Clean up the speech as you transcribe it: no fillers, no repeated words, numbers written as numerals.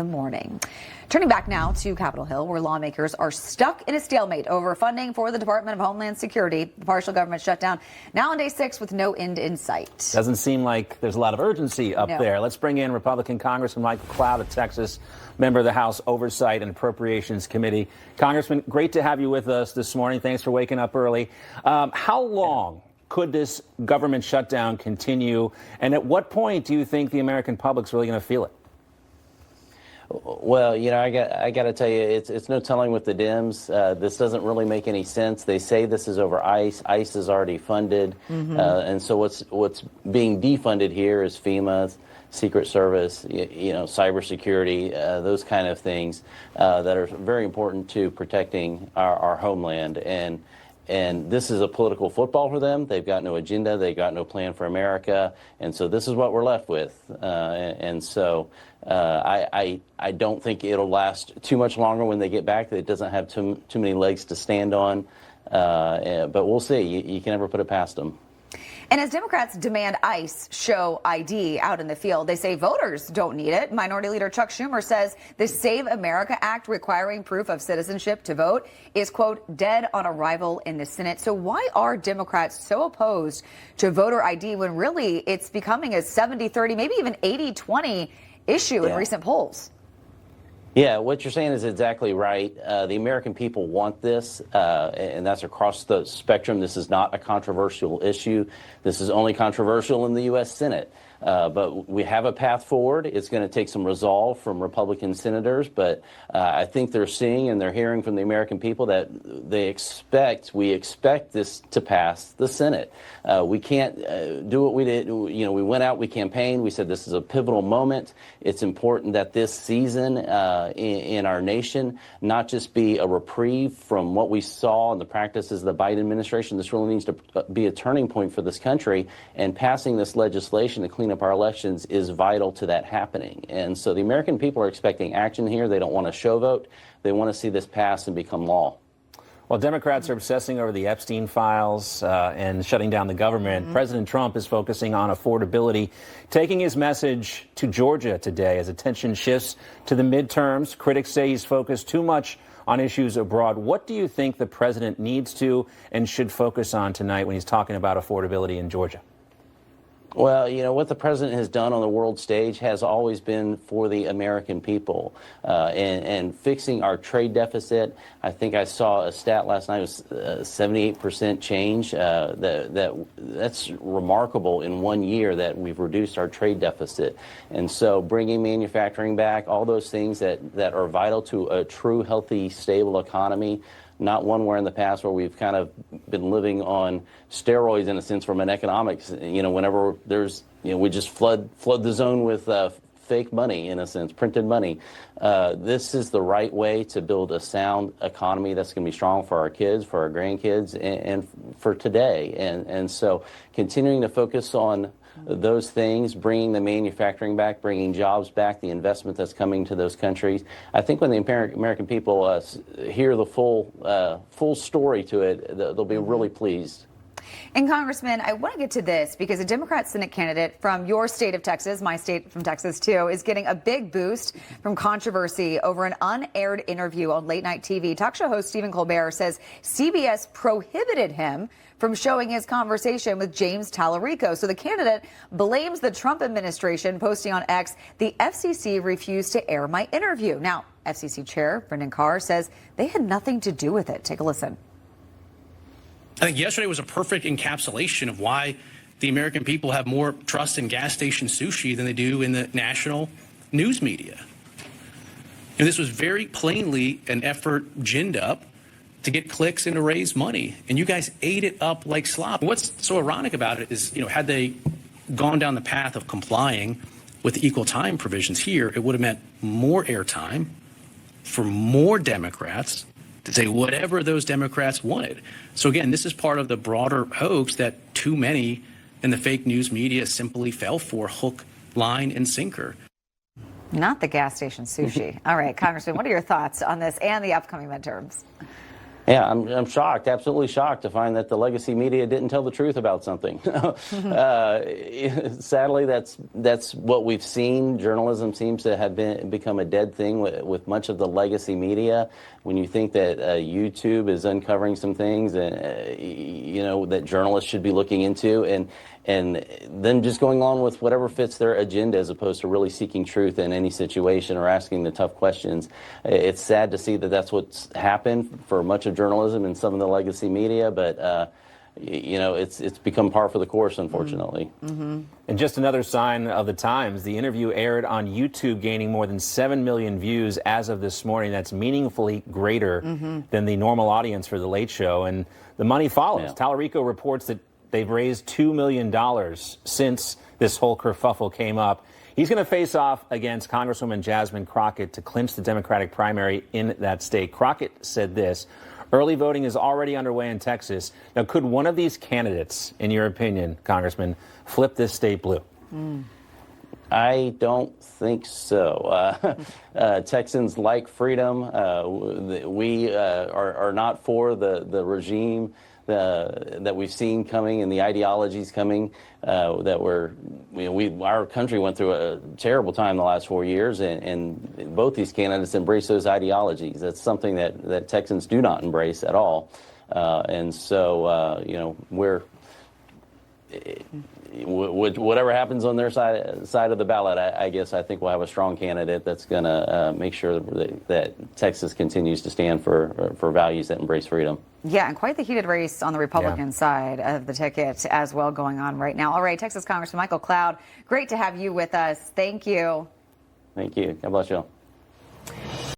The morning. Turning back now to Capitol Hill, where lawmakers are stuck in a stalemate over funding for the Department of Homeland Security. The partial government shutdown now on day 6 with no end in sight. Doesn't seem like there's a lot of urgency up there. Let's bring in Republican Congressman Michael Cloud of Texas, member of the House Oversight and Appropriations Committee. Congressman, great to have you with us this morning. Thanks for waking up early. How long could this government shutdown continue? And at what point do you think the American public's really going to feel it? Well, you know, I got to tell you, it's no telling with the Dems. This doesn't really make any sense. They say this is over ICE. ICE is already funded, and so what's being defunded here is FEMA, Secret Service, you know, cybersecurity, those kind of things that are very important to protecting our homeland. And this is a political football for them. They've got no agenda. They've got no plan for America. And so this is what we're left with. And so I don't think it'll last too much longer when they get back. It doesn't have too many legs to stand on. But we'll see. You can never put it past them. And as Democrats demand ICE show ID out in the field, they say voters don't need it. Minority Leader Chuck Schumer says the Save America Act requiring proof of citizenship to vote is, quote, dead on arrival in the Senate. So why are Democrats so opposed to voter ID when really it's becoming a 70-30, maybe even 80-20 issue in recent polls? Yeah, what you're saying is exactly right. The American people want this, and that's across the spectrum. This is not a controversial issue. This is only controversial in the U.S. Senate. But we have a path forward. It's going to take some resolve from Republican senators, but I think they're seeing and they're hearing from the American people that we expect this to pass the Senate. We can't do what we did. You know, we went out, we campaigned, we said this is a pivotal moment. It's important that this season in our nation not just be a reprieve from what we saw in the practices of the Biden administration. This really needs to be a turning point for this country, and passing this legislation to clean up our elections is vital to that happening. And so the American people are expecting action here. They don't want a show vote. They want to see this pass and become law. Well, Democrats are obsessing over the Epstein files and shutting down the government. President Trump is focusing on affordability, taking his message to Georgia today as attention shifts to the midterms. Critics say he's focused too much on issues abroad. What do you think the president needs to and should focus on tonight when he's talking about affordability in Georgia? Well, you know, what the president has done on the world stage has always been for the American people, and fixing our trade deficit. I think I saw a stat last night, it was 78% change. That's remarkable in 1 year that we've reduced our trade deficit. And so bringing manufacturing back, all those things that are vital to a true, healthy, stable economy. Not one where in the past where we've kind of been living on steroids in a sense from an economics. You know, whenever there's, you know, we just flood the zone with fake money in a sense, printed money. This is the right way to build a sound economy that's going to be strong for our kids, for our grandkids, and for today. And so continuing to focus on those things, bringing the manufacturing back, bringing jobs back, the investment that's coming to those countries. I think when the American people hear the full story to it, they'll be really pleased. And Congressman, I want to get to this because a Democrat Senate candidate from your state of Texas, my state from Texas too, is getting a big boost from controversy over an unaired interview on late night TV. Talk show host Stephen Colbert says CBS prohibited him from showing his conversation with James Tallarico. So the candidate blames the Trump administration, posting on X, the FCC refused to air my interview. Now, FCC Chair Brendan Carr says they had nothing to do with it. Take a listen. I think yesterday was a perfect encapsulation of why the American people have more trust in gas station sushi than they do in the national news media. And this was very plainly an effort ginned up to get clicks and to raise money. And you guys ate it up like slop. What's so ironic about it is, you know, had they gone down the path of complying with the equal time provisions here, it would have meant more airtime for more Democrats to say whatever those Democrats wanted. So again, this is part of the broader hoax that too many in the fake news media simply fell for, hook, line, and sinker. Not the gas station sushi. All right, Congressman, what are your thoughts on this and the upcoming midterms? Yeah, I'm shocked, absolutely shocked to find that the legacy media didn't tell the truth about something. Sadly, that's what we've seen. Journalism seems to have become a dead thing with much of the legacy media. When you think that YouTube is uncovering some things, that journalists should be looking into, and then just going on with whatever fits their agenda as opposed to really seeking truth in any situation or asking the tough questions. It's sad to see that that's what's happened for much of journalism and some of the legacy media, but it's become par for the course, unfortunately. Mm-hmm. And just another sign of the times, the interview aired on YouTube, gaining more than 7 million views as of this morning. That's meaningfully greater than the normal audience for The Late Show, and the money follows. Yeah. Tallarico reports that they've raised $2 million since this whole kerfuffle came up. He's going to face off against Congresswoman Jasmine Crockett to clinch the Democratic primary in that state. Crockett said this: early voting is already underway in Texas. Now, could one of these candidates, in your opinion, Congressman, flip this state blue? I don't think so. Texans like freedom. We are not for the regime that we've seen coming and the ideologies coming. Our country went through a terrible time the last 4 years, and both these candidates embrace those ideologies. That's something that Texans do not embrace at all. And so, whatever happens on their side of the ballot, I guess I think we'll have a strong candidate that's going to make sure that Texas continues to stand for values that embrace freedom. Yeah, and quite the heated race on the Republican side of the ticket as well going on right now. All right, Texas Congressman Michael Cloud, great to have you with us. Thank you. Thank you. God bless you all.